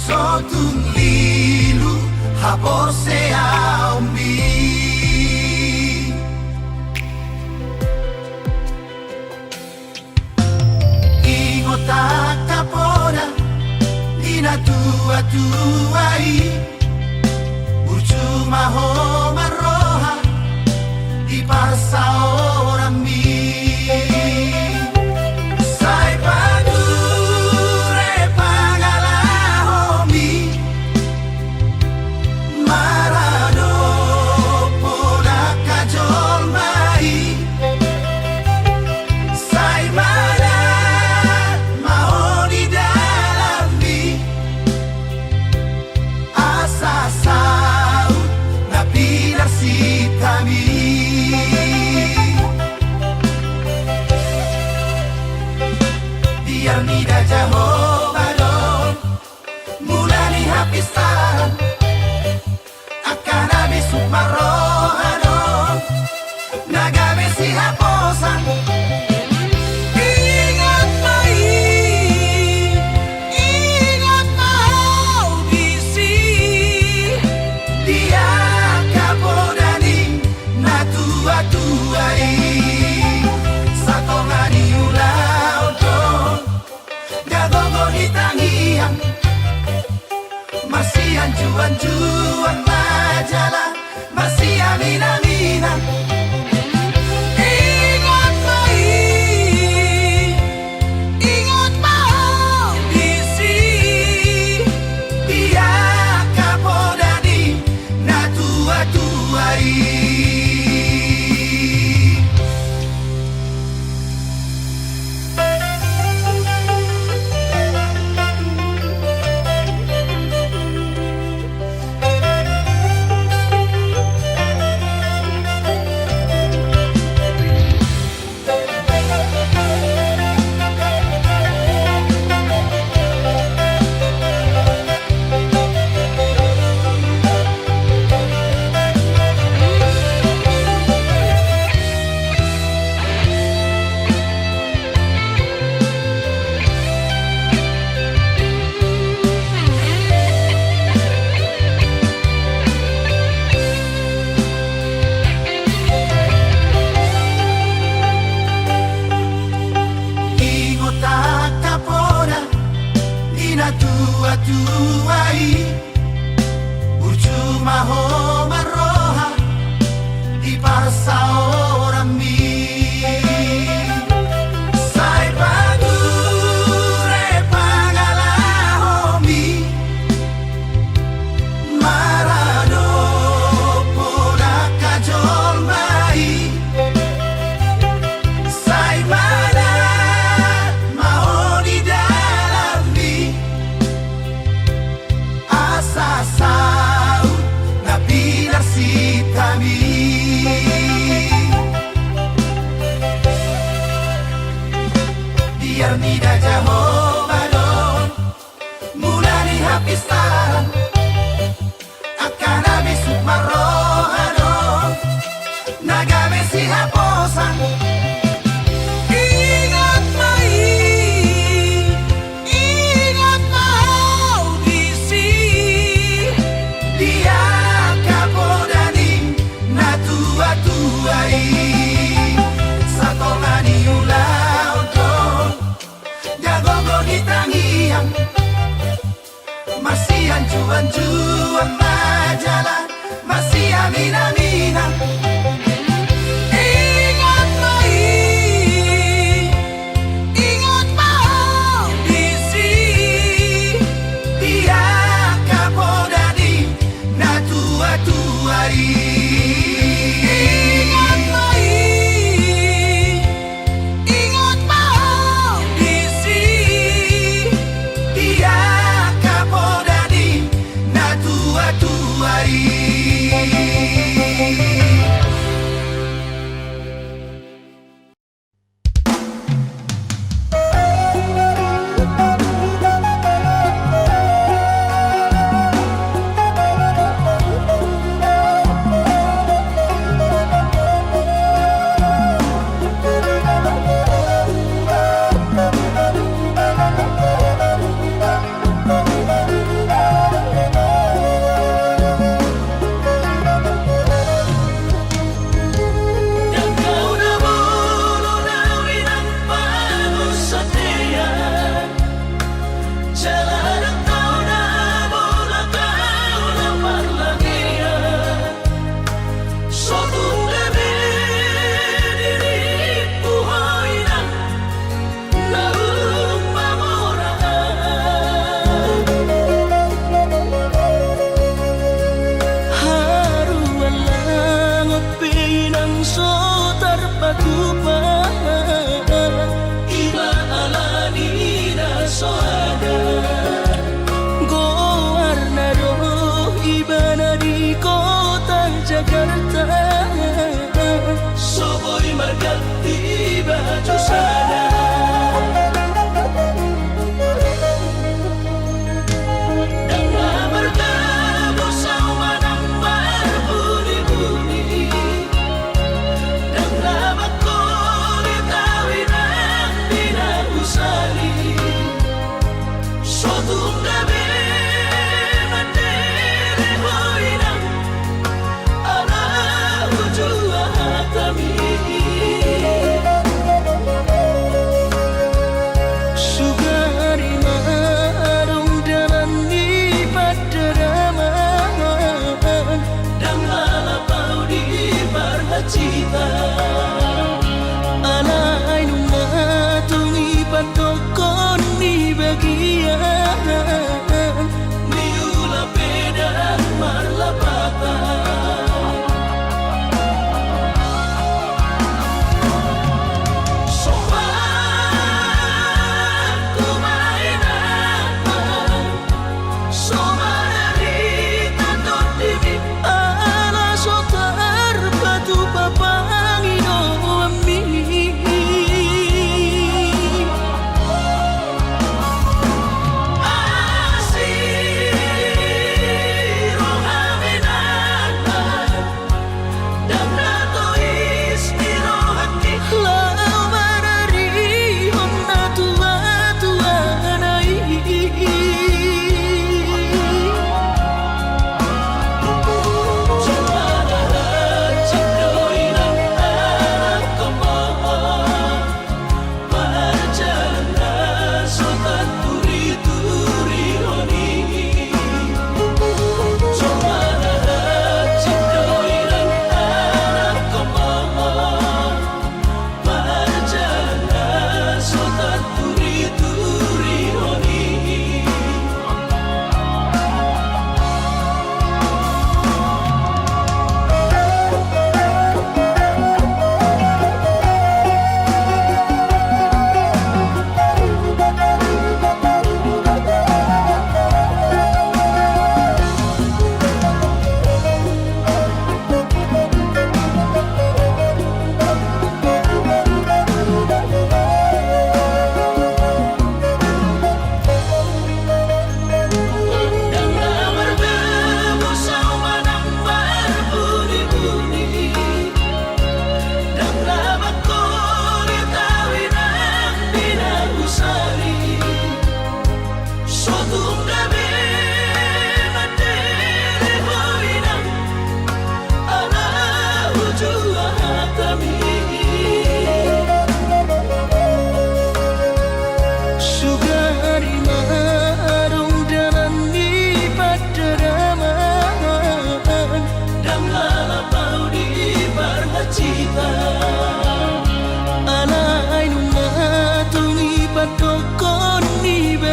Sotong lilu hapor se aumbi. Ingot akapora ina tua-tuai Urcuma ho maroha di parsa orang mi. Sai padure pangalahomi marado pola kajol mai. Sai mana mau di dalam mi asa saut na pilar si kami. Biar nida jaho balon mulai hapisan akan habis marohano nagabe si haposan. Ingat mai, ingat mau bisi dia kapodani na tua-tuai satongani ulau don gagongo hitangian masih anjuan-juan majalah masih amin-aminan. Ingat mai, ingat mau bisi dia kapodani na tua-tuai. Ingot akapora ina tua-tuai Urcuma ho maroha di parsa orang mi. Sai padure pangalahomi marado pola kajol mai. Sai mana mau di dalam mi asa saut na pilar si kami. Biar nida jaho balon mulai hapisan akan habis marohano nagabe si haposan. Ingat mai, ingat mau bisi dia kapodani na tua-tuai satongani ulau don gagongo hitangian masih anjuan-juan majalah masih amin-aminan. Ingat mai, ingat mau bisi dia kapodani na tua-tuai. Ingat mai, ingat mau bisi dia kapodani na tua-tuai.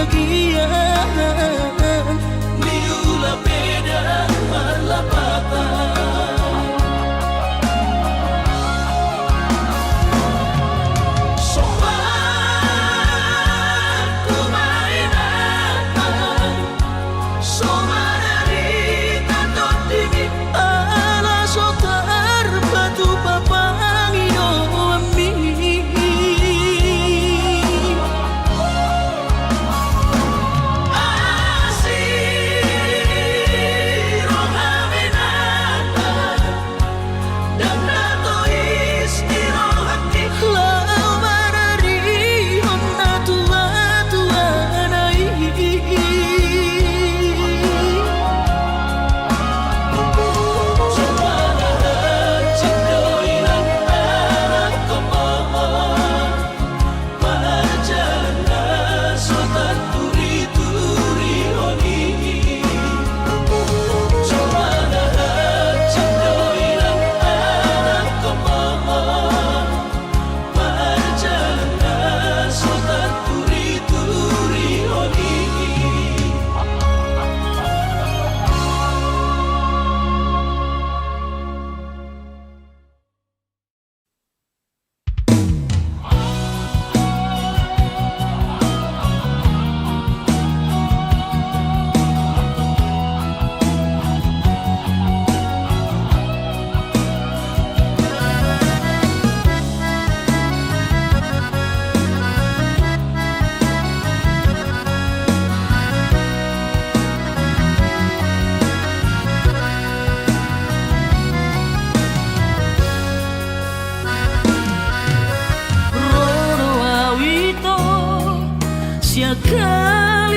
bahagiaan Miula beda malapatan Soman kumainan Soman dari tatot dingin ala sotar batu papangino ami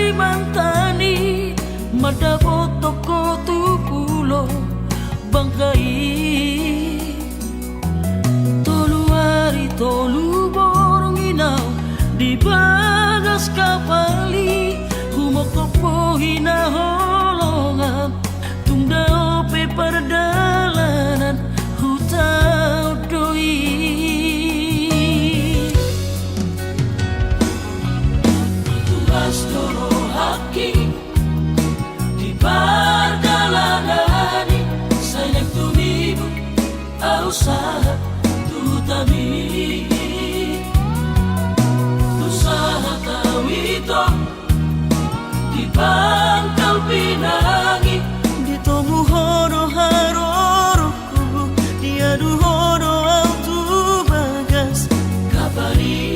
Kalimantani mada toko tupulo bangkai tolu hari tolu borong inau di bagas kapali humok topo hina holongan tunda ope perdalanan hutau doi Astoro haki di perjalanani sayang tumibu usaha tutami usaha tawito di pangkal pinangi di tomu hono haroroku di adu hono autu bagas kapari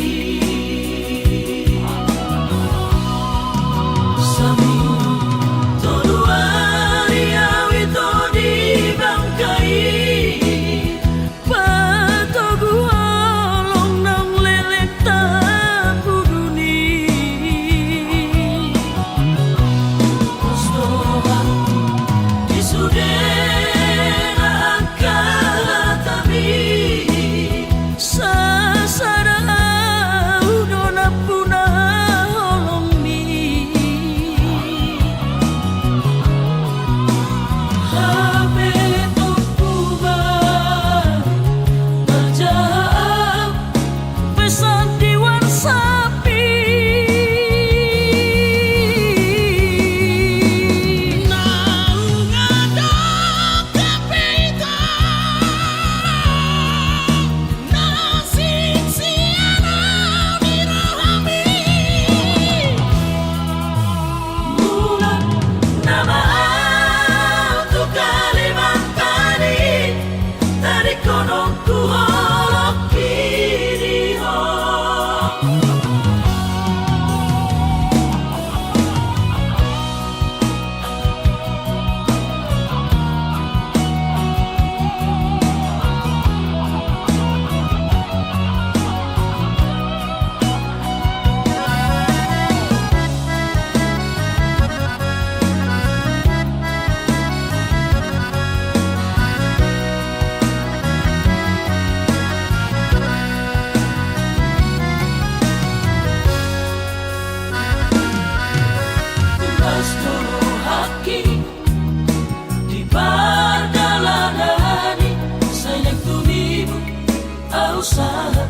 usaha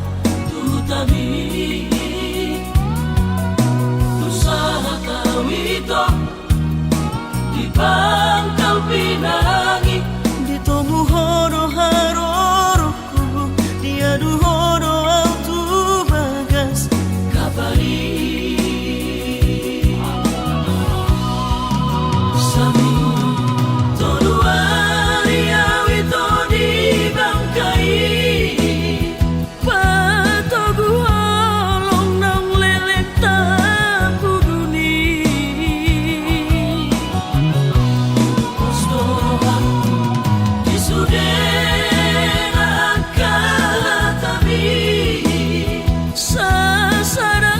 tutami usaha Pangkal Pinang dito muhoro haroroku dia duhoro autu bagas kabali sami toduari awito di bangkai patogu olong nang lelek tapu duni Postorohan disudena kalatami sasara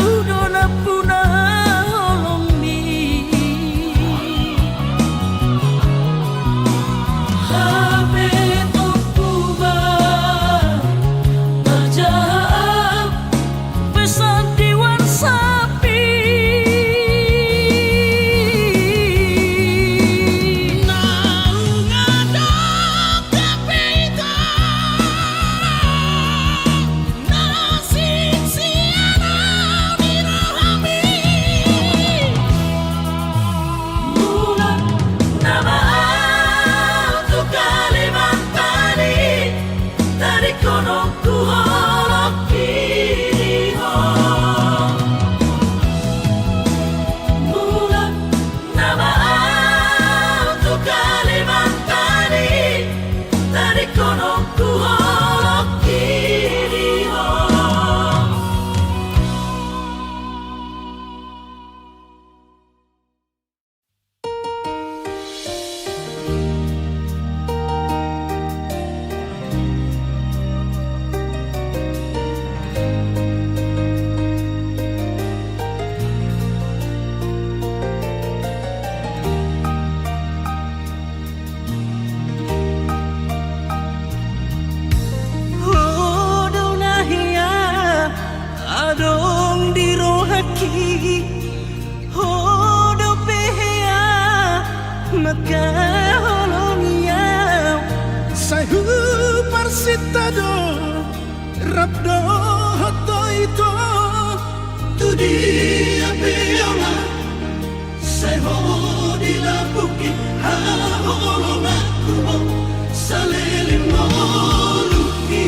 udona punah olong mi Habe topuba berjahap pesan diwan sapi naungadok kapita nasik sianau di rohami mula nama untuk Kalimantan dari kono ku holok kiri mula nama untuk Kalimantan dari kono ku holok kiri Hodau nahia adong di rohaki Hodau pehea maka holonia Sayu parsitado Rabdo hoto ito Tudi apeola Seho di lapuki Haholonga kubo Saliling moluki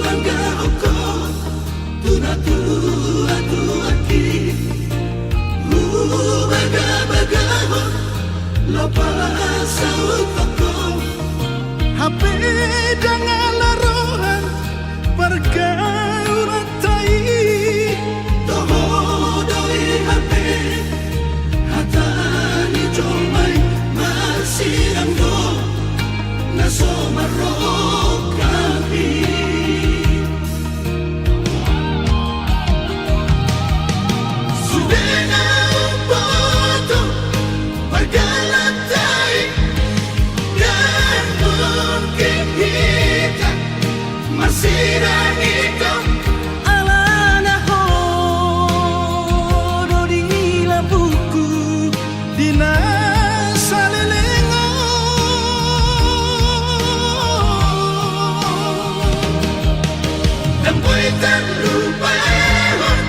Angga oko Tunatu atu aki Baga-baga Lopa saut toko HP dengan larohan Pergaulan tai Toho doi hape Hatani jomai Masirang do Naso marokapi Sudena upoto Pagalatai Dan mungkin kita Masirang ito Alana hodo di lampuku Dina salilingo Dan buitan lupahan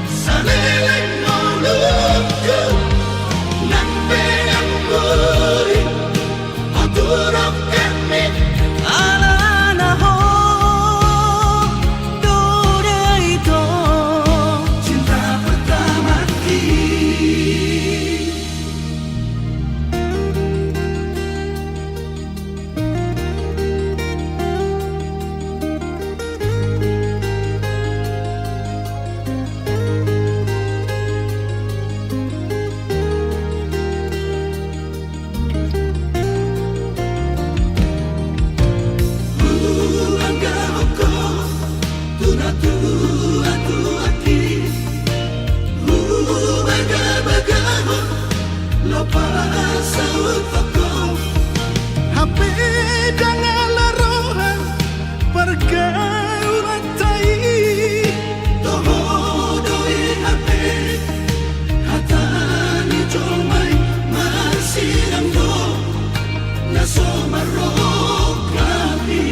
Saleleng molutku Nang penang buri Aturok kami Alana hodo ito Cinta pertama Angga oko Tunatu atu aki Baga-baga Lopa saut toko HP dengan larohan Pergaulan tai Toho doi hape Hatani jomai Masirang do Naso marokapi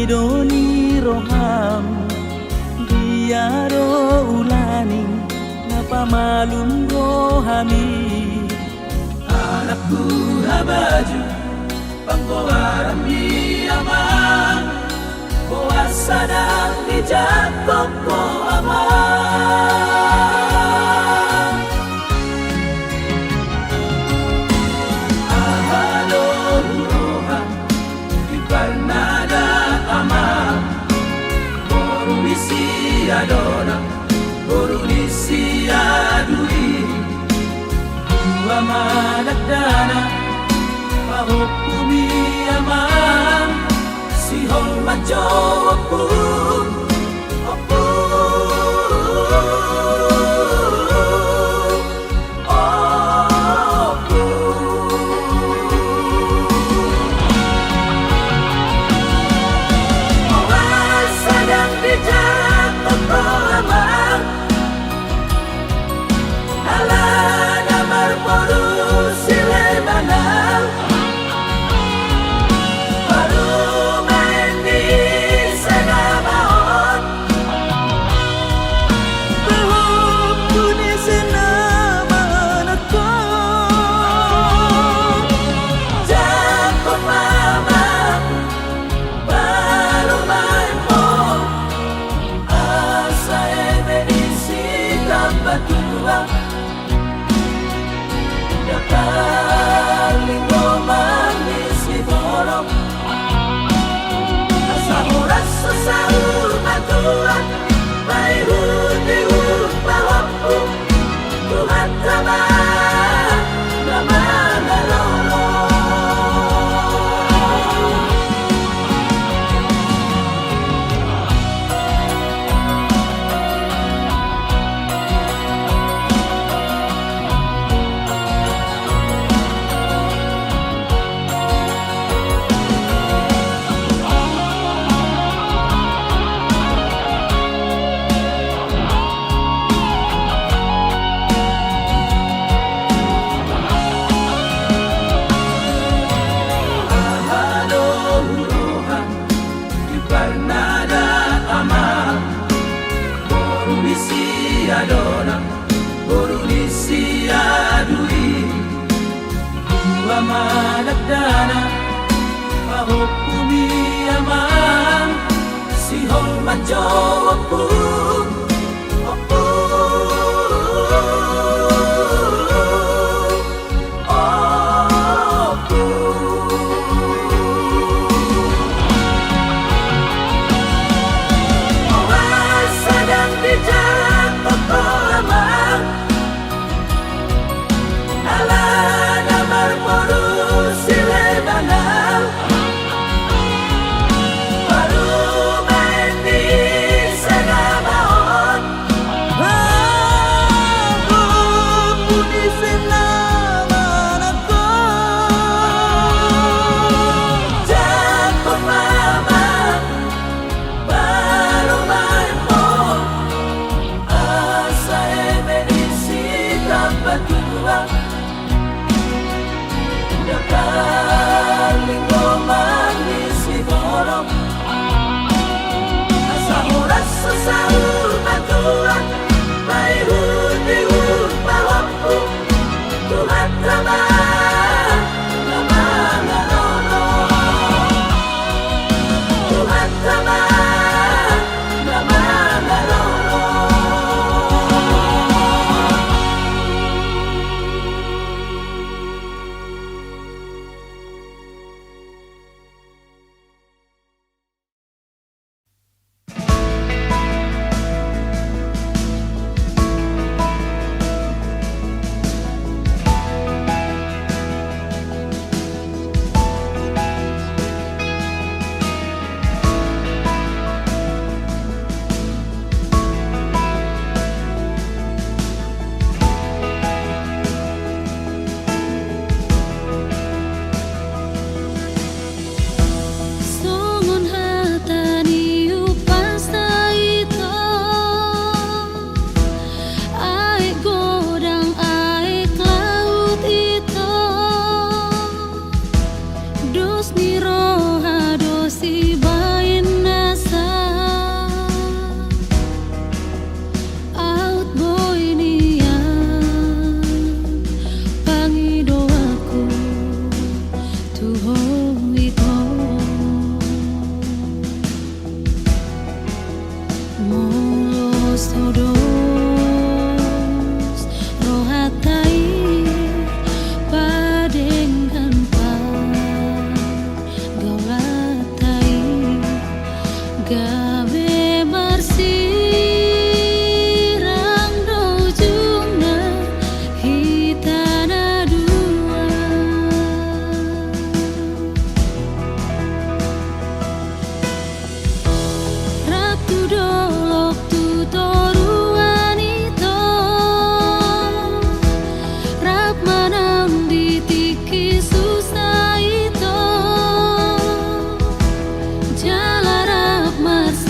doni roham dia ro ulani napa malum rohami Anakku habaju panggowaran di aman Boa sadang di jatuh ko aman Ahalo roham di Bernada aman Borunisi adona Borunisi adui Managdana Mahukumi aman Sihol majo aku Aku Aku Awas sedang dijatuh ko aman Alana marmoru silebanal Baru main di senabaon Bahwa kuni senaman aku Jatuh mama Baru main mo Asa emedisi tambah tua Kalingo manis ni borok Asa oras sa saul matuan May hudi-hud pawapku Tuhan tama Naman alolo Adona Borunisi adui Dua managdana Mahukumi aman Sihol majo aku Aku Aku Awas sedang dijatuh ko aman Alana marmoru silebanal Baru main di sana gaulatai gabe marsirang dojungna hitana dua ratu dolok tu toruan itu rap manam ditiki susah itu jalarap mas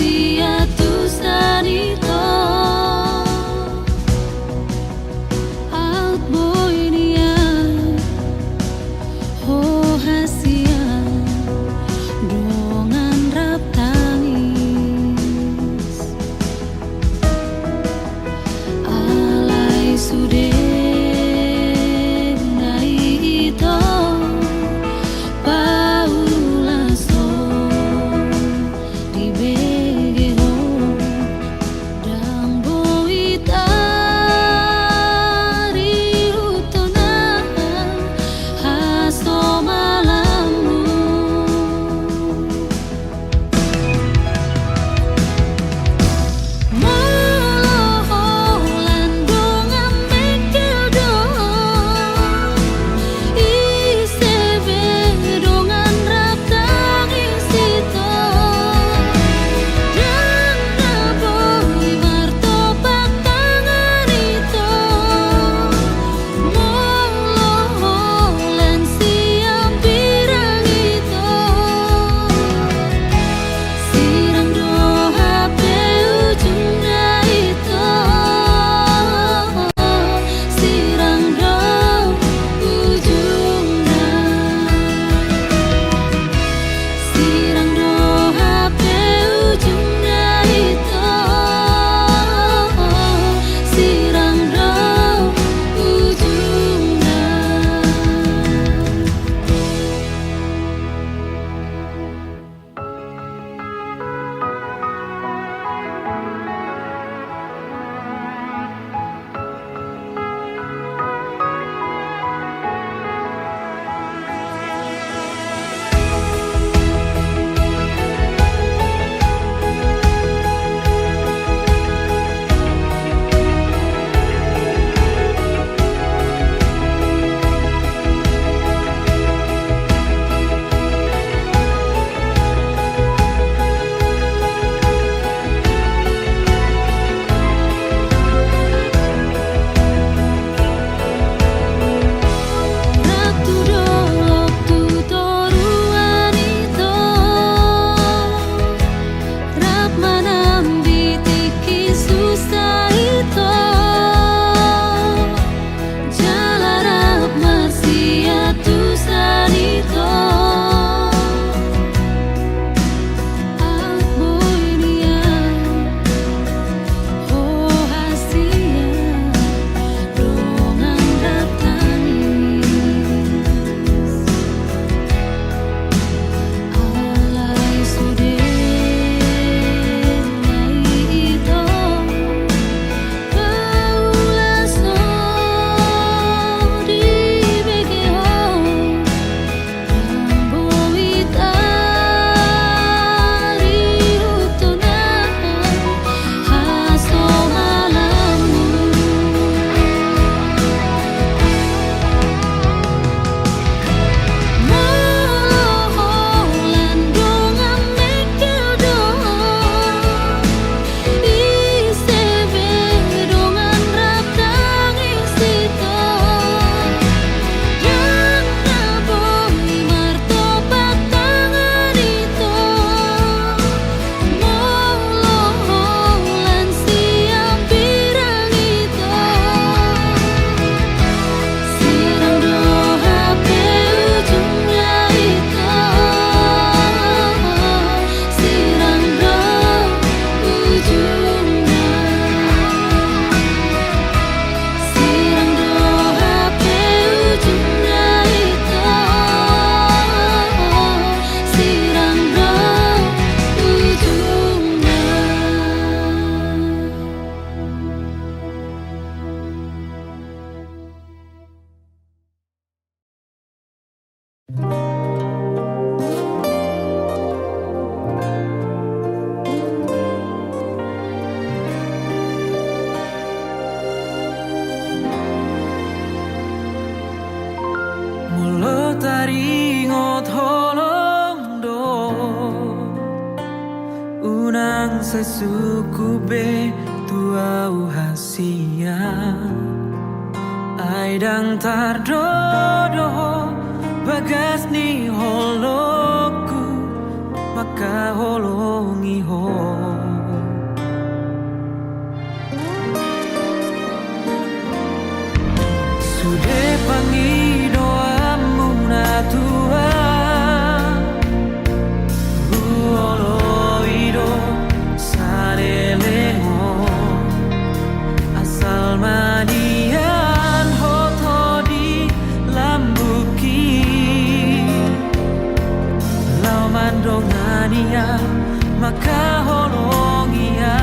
sai suku be tua uhasia ai dang tardodo bagas ni holoku maka holongi ho sude pangi doamu na Tuhan Huoloido sarelengo asal madian hoto di lambuki lau mandongania maka holongia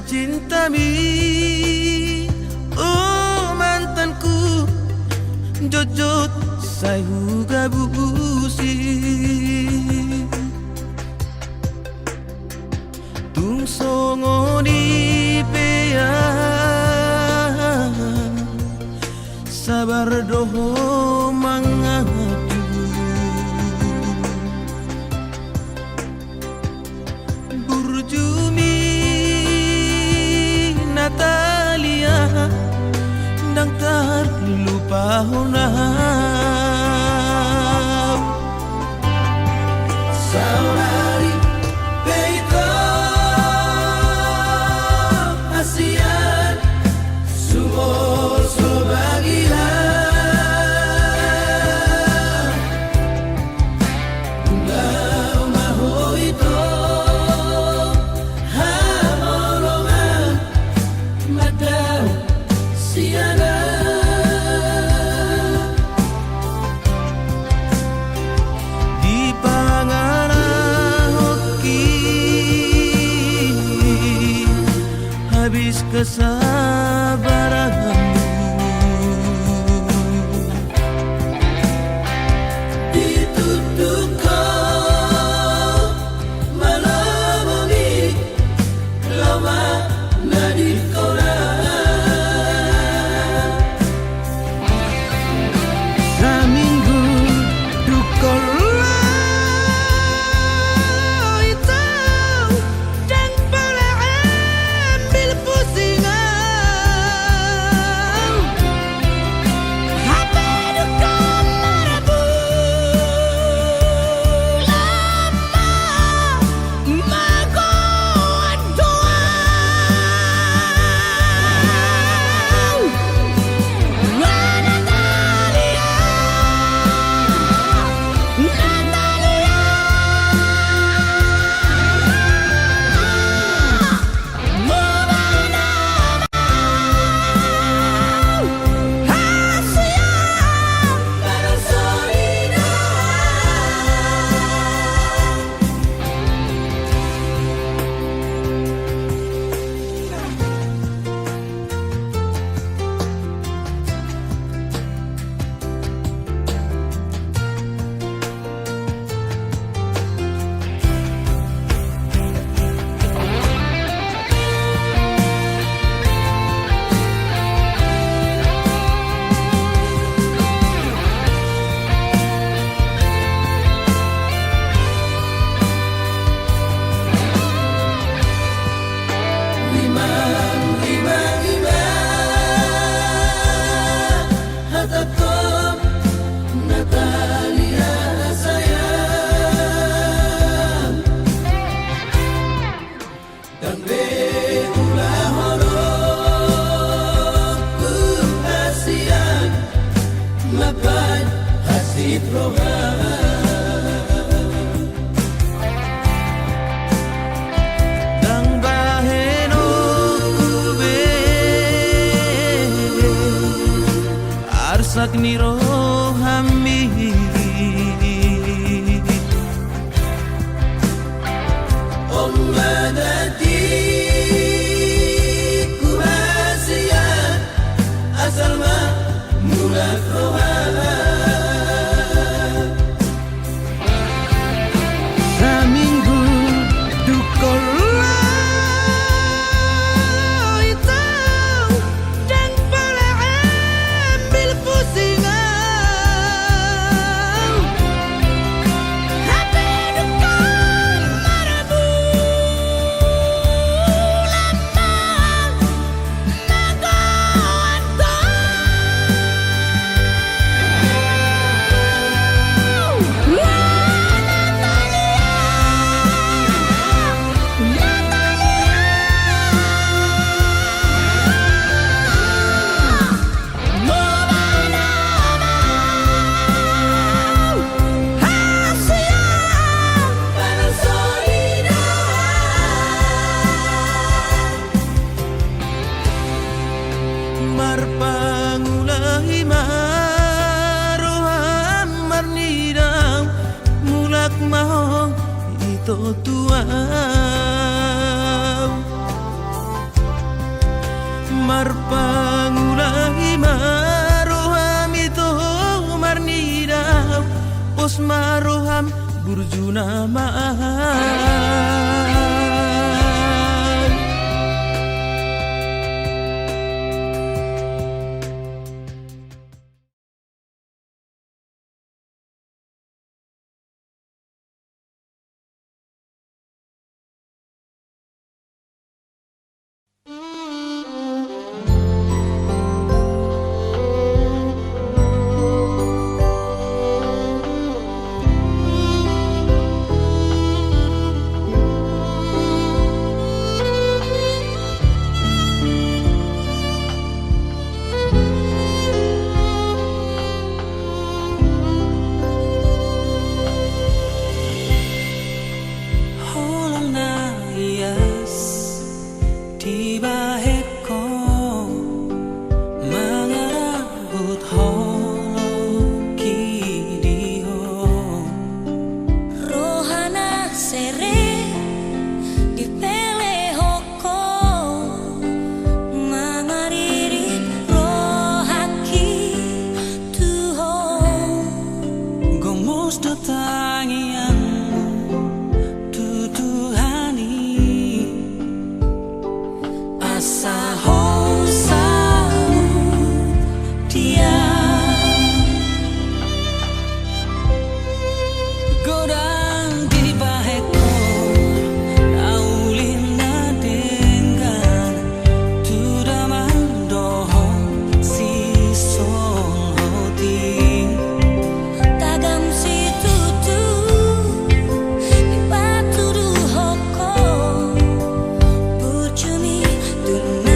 cintami, oh mantanku, jojot sai huga busi. Tung songo di pea, sabar doho mangatu. Burjumi Natalia, nang terlupa honau. Saudari Peito Asian Sumur Sobagila Ungau maho ito Hamolongan Madau Siana Di pangarah hoki, habis kesabaranmu. Ditutup kau Malamangi Lama nadi koran Saminggu dukola itu dan pula ambil pusingan. Apa duka marabu lama magoan doang. Natalia, Para Solina Lima Hatakom Natalia sayang Dan berulah horok Asian Mapan hasib rohan Dang baheno kube arsak niro hammi Om madadi Kuhasian Asal ma mulak rohan Saminggu dukola itu dan pula ambil pusingan. marpangulangi maroham itu marnidam pos maroham burjuna ma'an. Tonight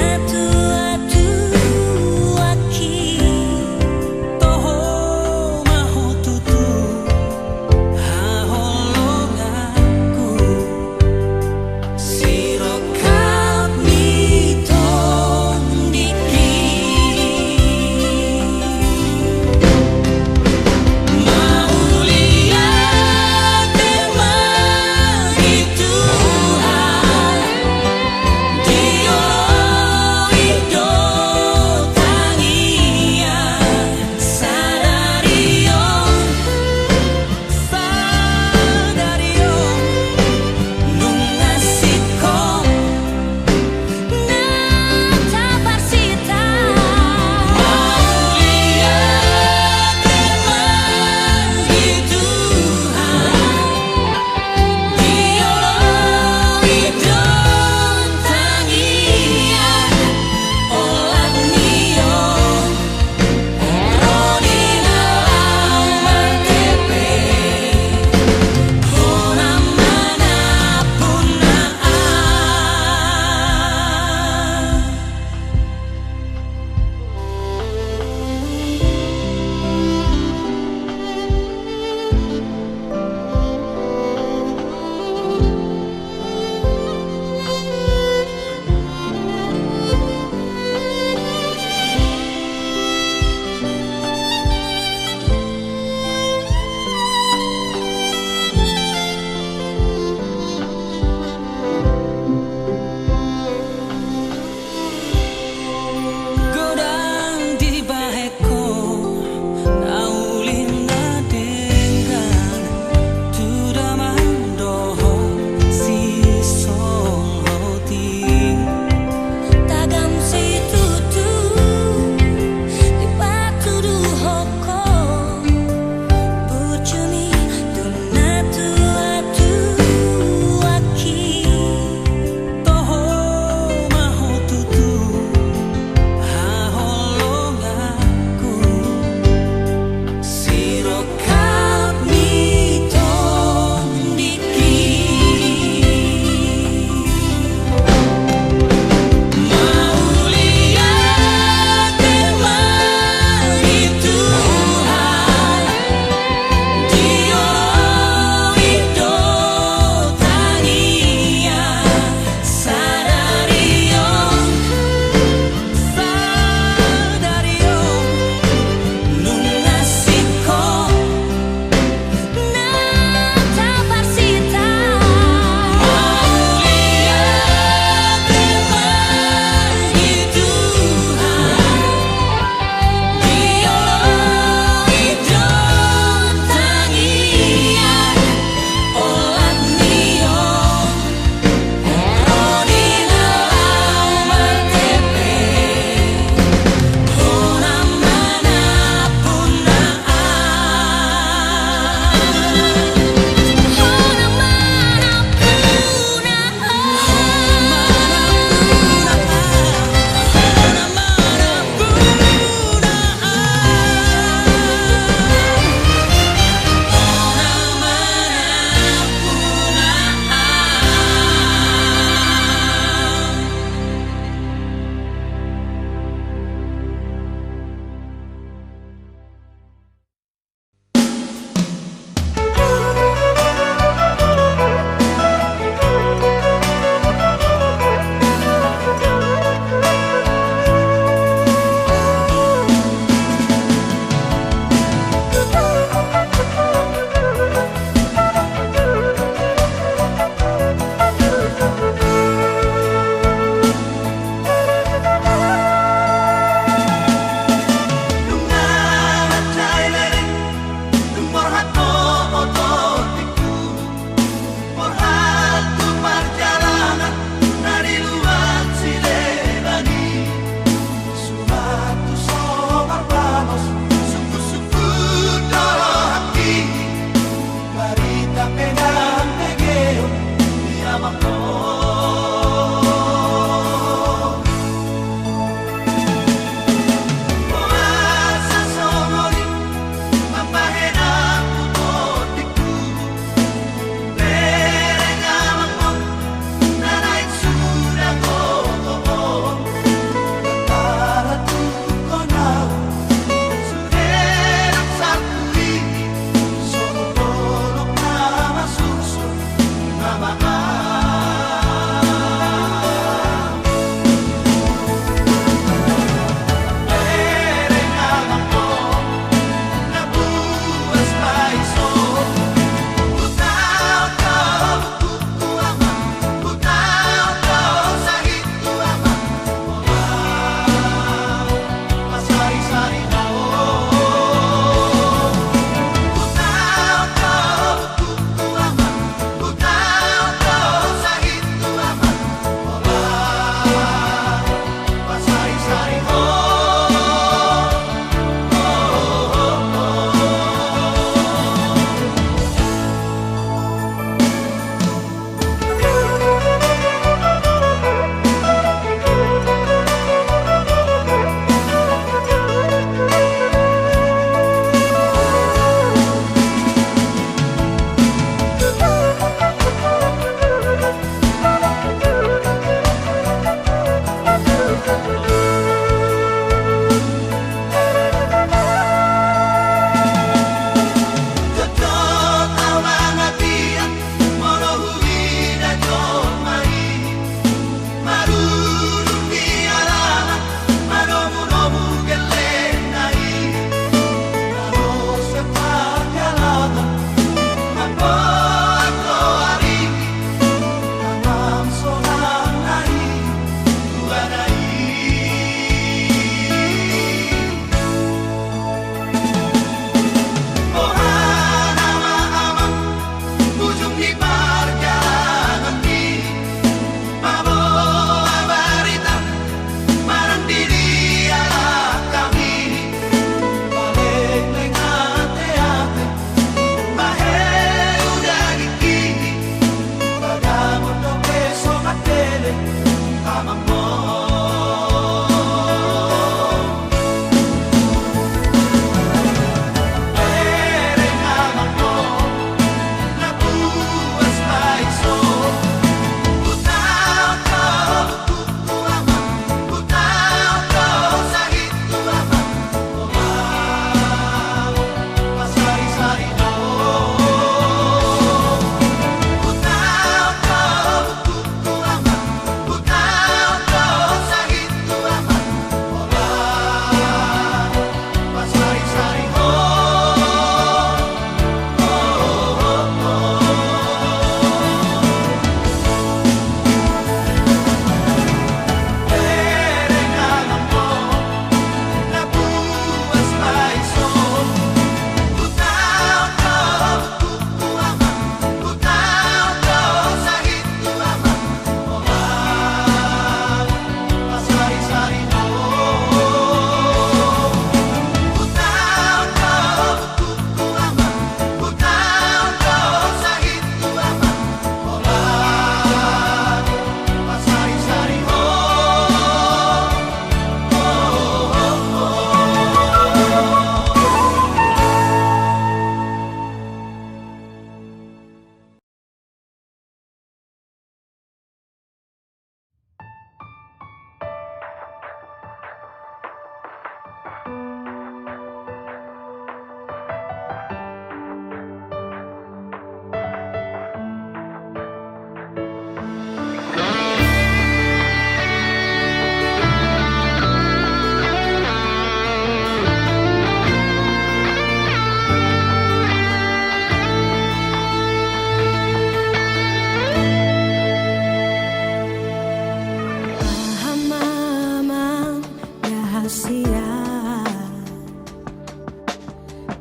Pahamamang rahasia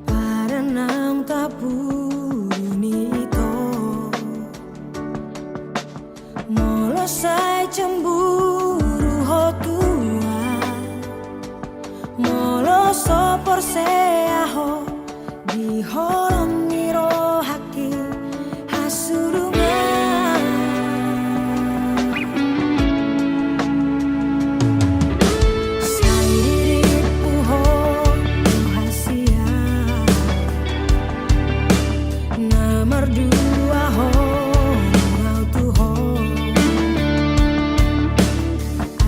para nang tapuni ito molo say cemburu ho tua molo sopor seaho di horon miro haki hasurungan say diriku ho rahasia nomor dua ho ngau tu ho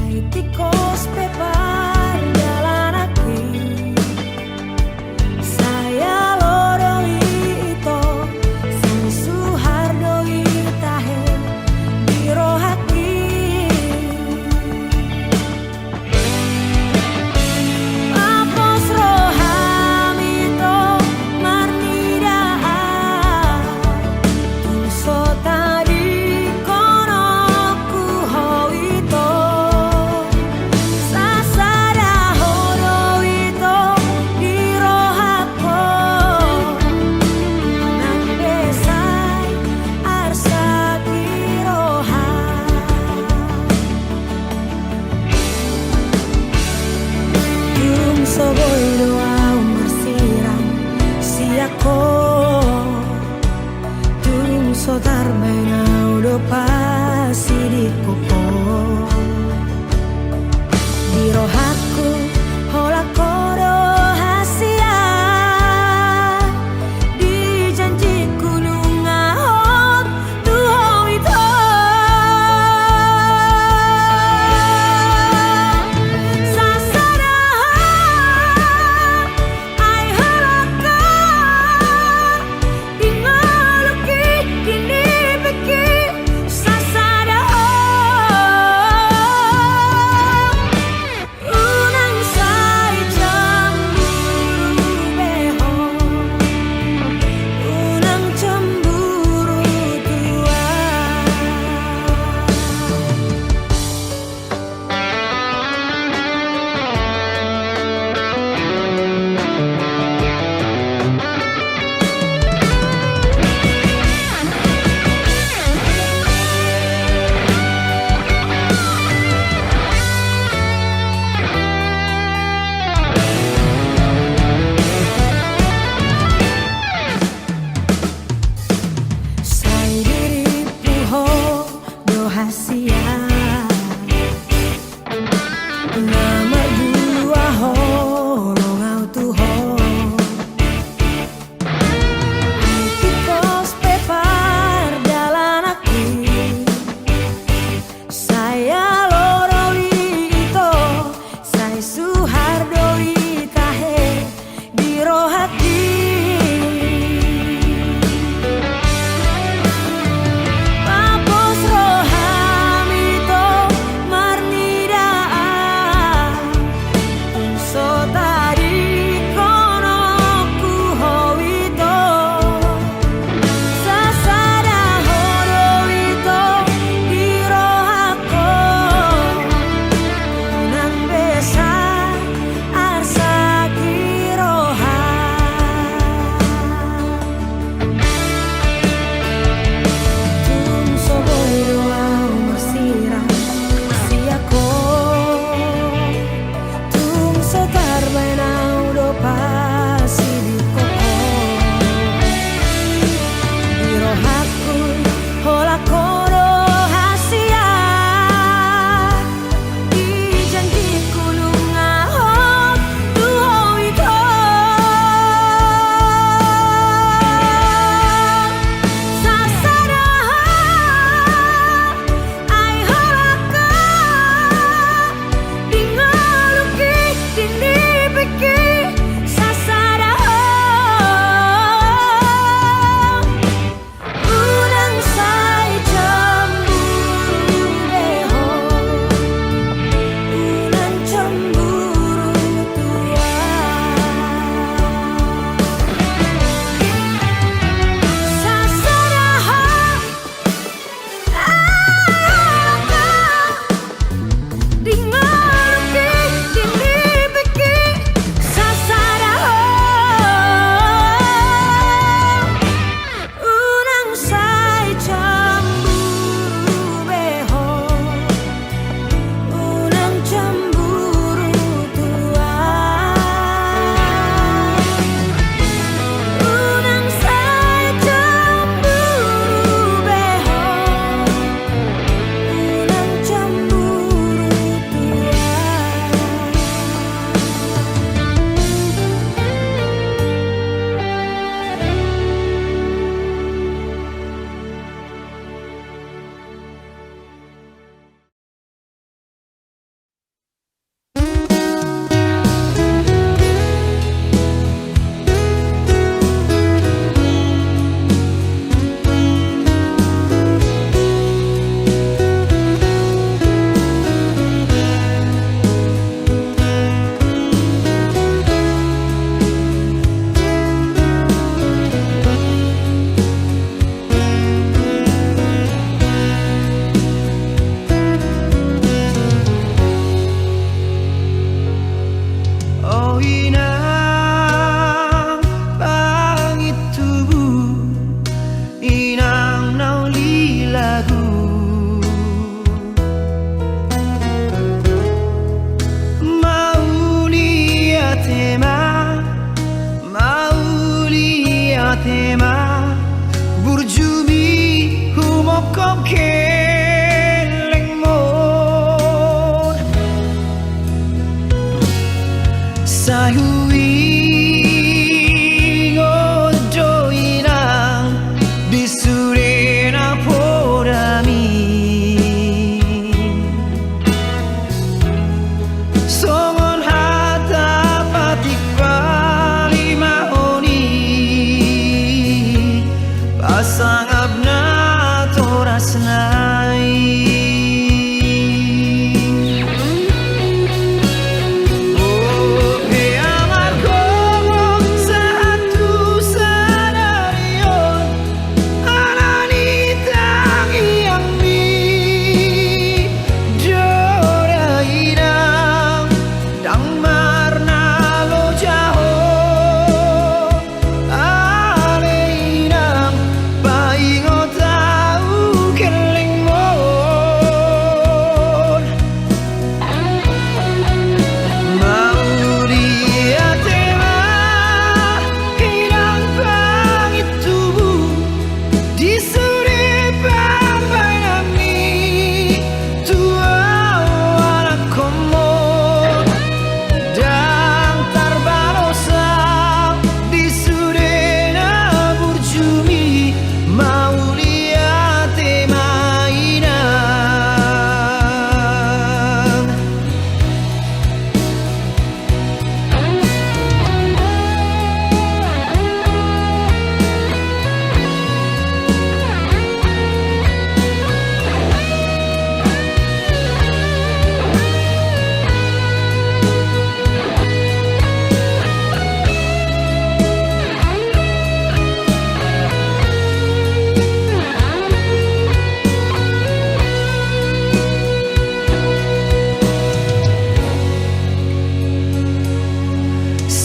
ai tikos pepar jalan aki saya loroi ito sang suhardoi tahe biro haki apos roham ito marnidaan tulso tadi konoku ho ito sasada horo ito biro hako nang besay arsa kiroha Yung soboy doa umarsiram siako Tung so tarbay na udo pasi di koko Biro haku hola kodo hasia Di janji gunung ahok tuho ito Sasada ay halaka Di ngaluki kini beki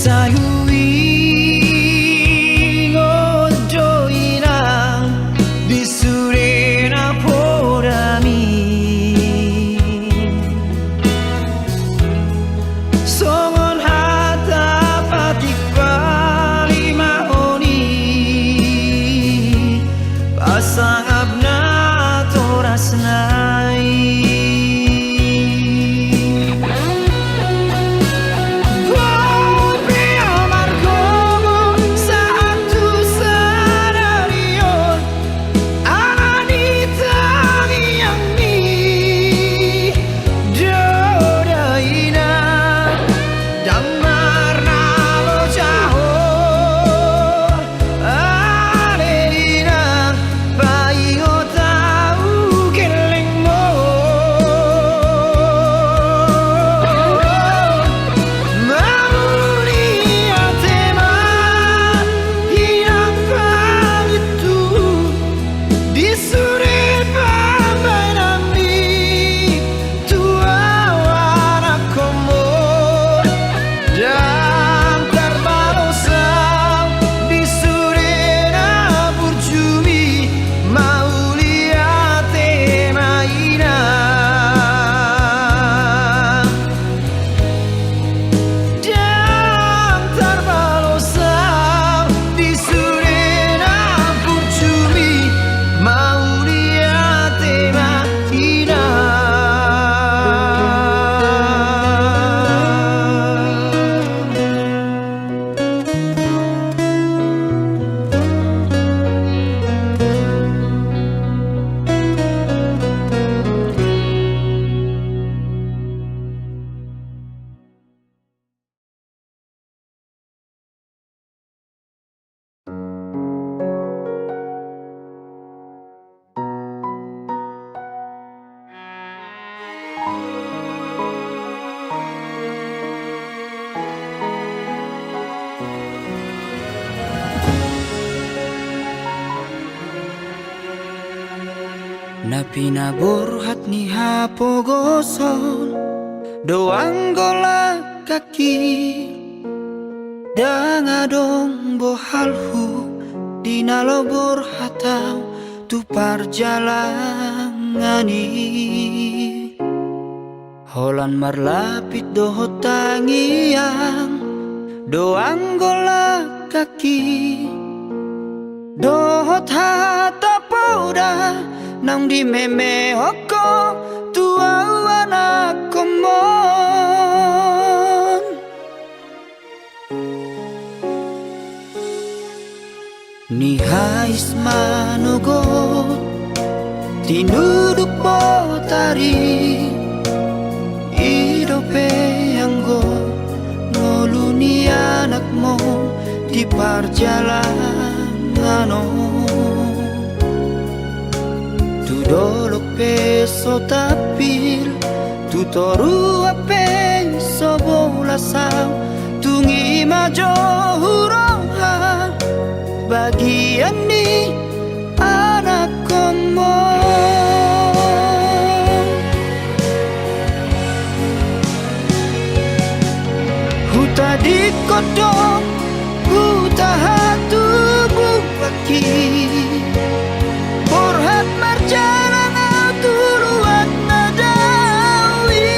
sayui ngojo inang bisurena podami songon hata patik bali mahoni pasang abna torasnai. Na pinaburhat ni hapogoson doang gola kaki dangadong bohalhu dinalobor hatau tu parjalangani holan marlapit dohot tangiang doang gola kaki dohot hata pauda nang di meme hoko tua anak komon ni hais manogot tinuduk potari idope anggo ngoluni anakmu di parjalangano dolok peso tapil tu toru peso bolasang tungi majo hurohan bagian ni anak komo huta di kodong huta hatu bukaki borhat marjalan atuluan nadawi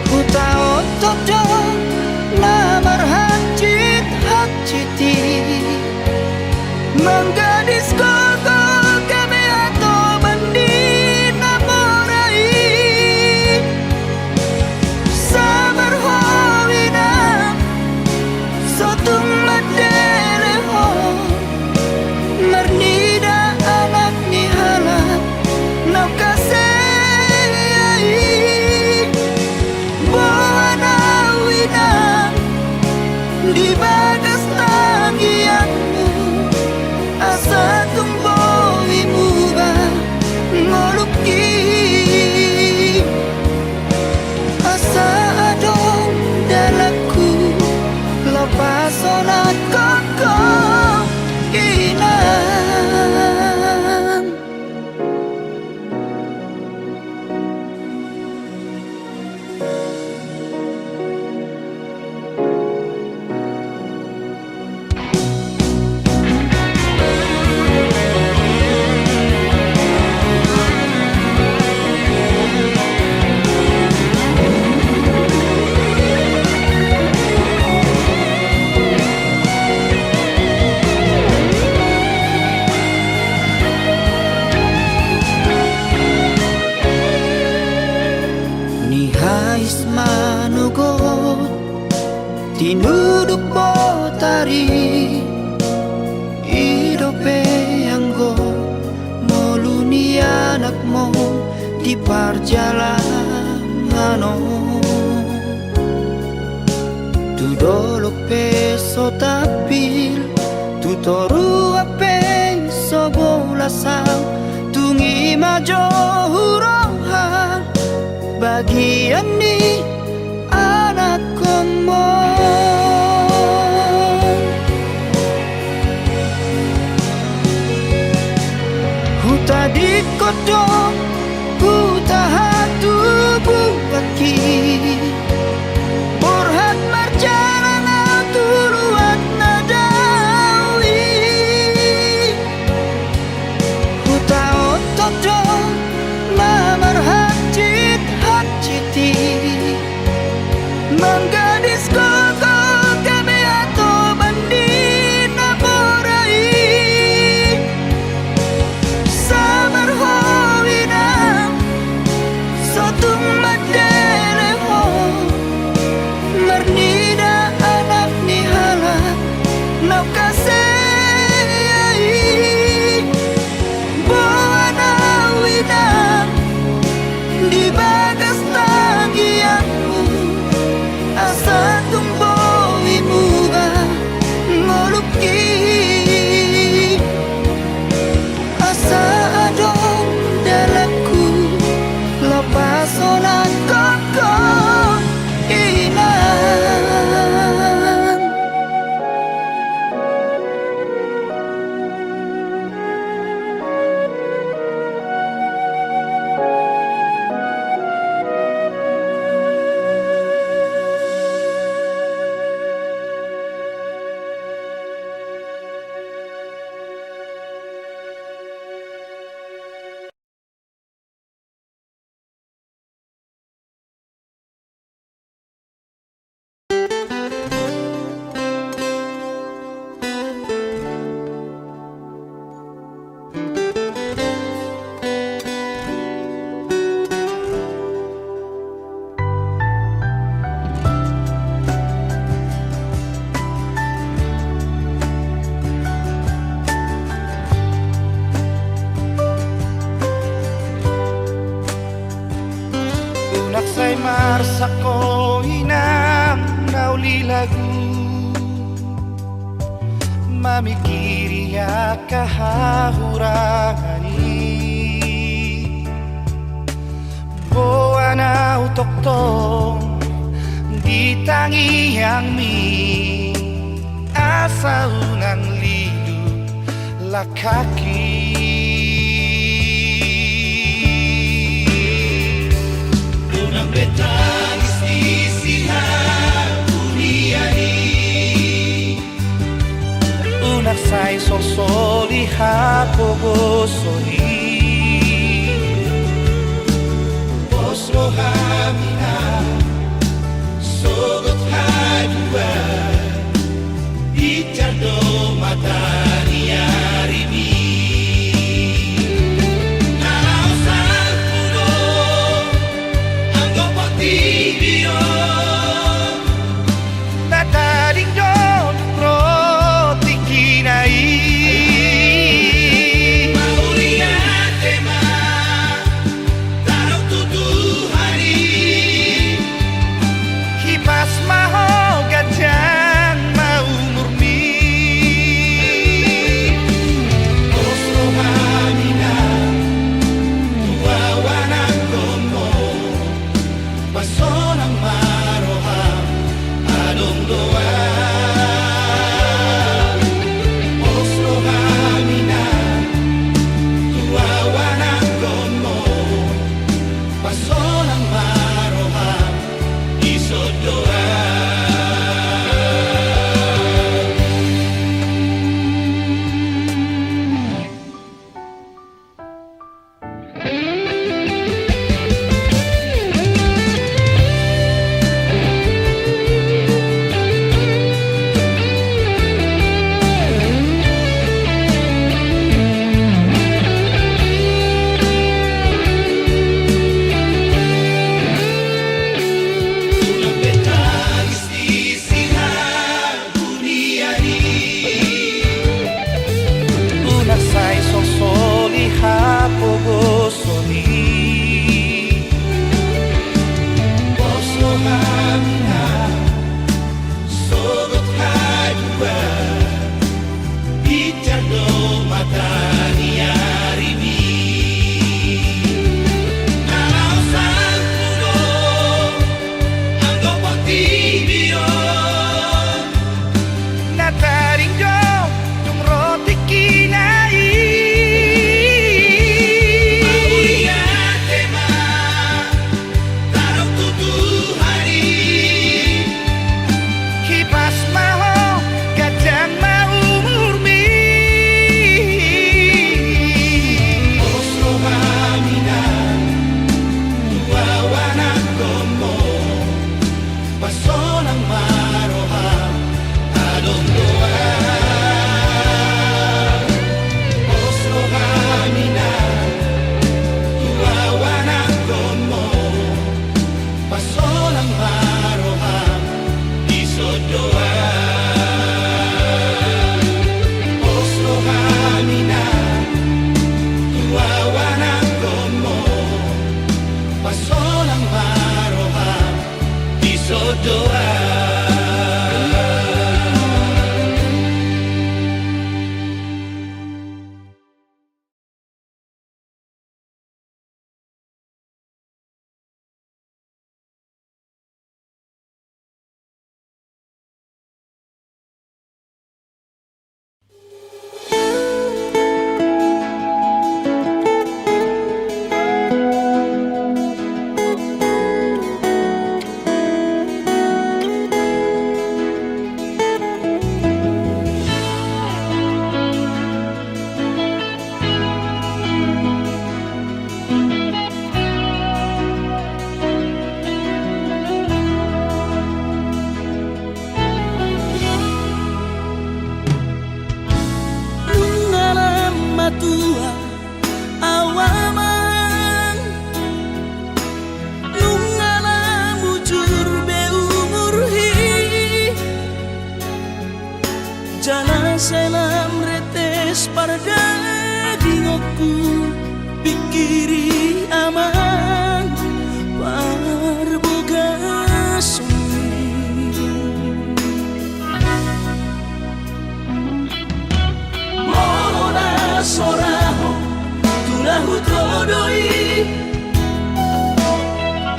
huta otodo namar hajit hajiti menggadis kota kami atau mandi namorai sabar hawina sotung madele ho wis manugot tinuduk potari idope anggo moluni anakmu di perjalanan tu dolok peso tapil tu toru ape sobolasang tungi majo hurohan bagian ni anak komo huta di kodong huta hatu bukaki borhat marjalan tuluat nadawi huta otodo namar hajit hajiti menggadis koko kami atau bandit naborai samar howina sotung madeleho mernida anak nihala nau kasei bawana wina di bagas tangianku asa tumbowi muga ngoluki asa adong dalamku lepas onan koko inan Unaksay marsako inang naulilagu mamikiri ya kahahurangani boa na utoktong di tangi yang mi asa unang lidu lakaki betangis di siang buniani unak say sosoli hapogosoli oslo hamina sogot hadua icardo matani arimi kapogosoni poso hamina sogot kadua Icando matani aribi Kalau sang puno Anggo potibio Nataring jom Tung roti kinai Maulia tema Tarong tutu hari Kipas maho Gajang mau murmi Oslo hamina Tua wana gomo Pasonang maroha Adong doa Oslo hamina Tua wana gomo Pasonang maroha Iso doa Oslo hamina Tua wana gomo Pasonang maroha Iso doa Nungalam matua awaman Nungalam bujur beumurhi Jana selam retes parda dingoku Pikiri aman Parboga sumi Mona soraho tulahu todoi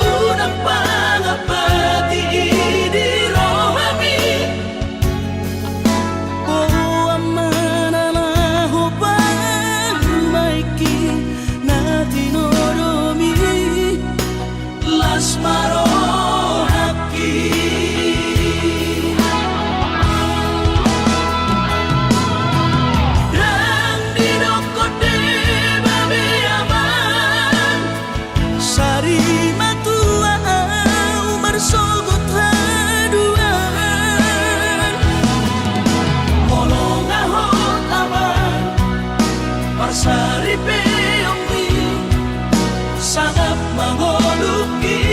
Unang pangapati di rohami O amana laho pangmaiki na tinoromi Las marohaki Rang dinokote babe aman Sari matua umar sogot haduan Molong ahot aman Parsari peongmi Sangat mangoluki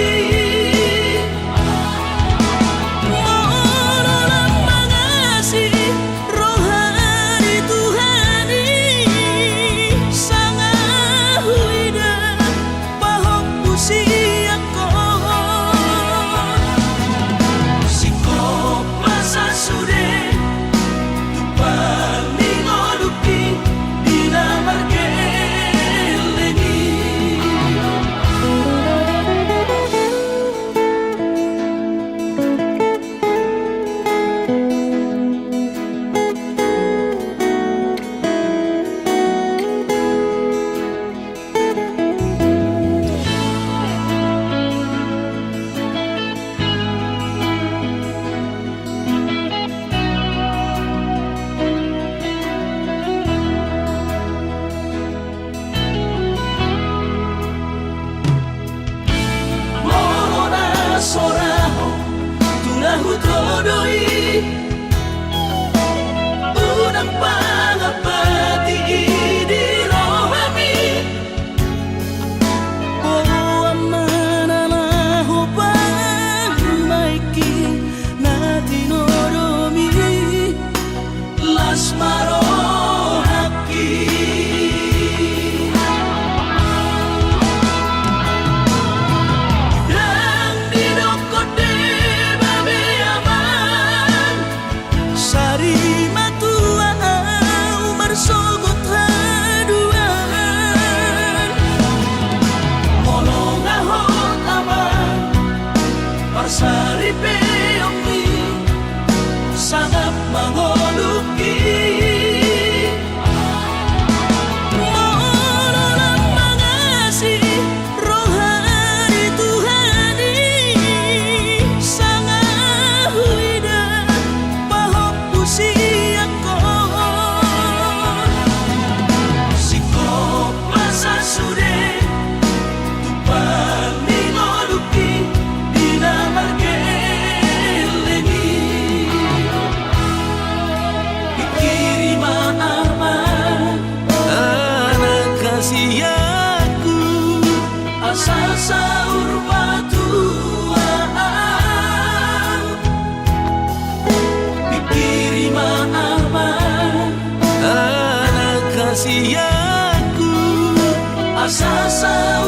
Mololang mangasih rohani Tuhani Sangat huida pahok usiako Sikop masa sude Tupang ningoluki Dina margeleni saur batuan dikirim aman anak kasih aku asa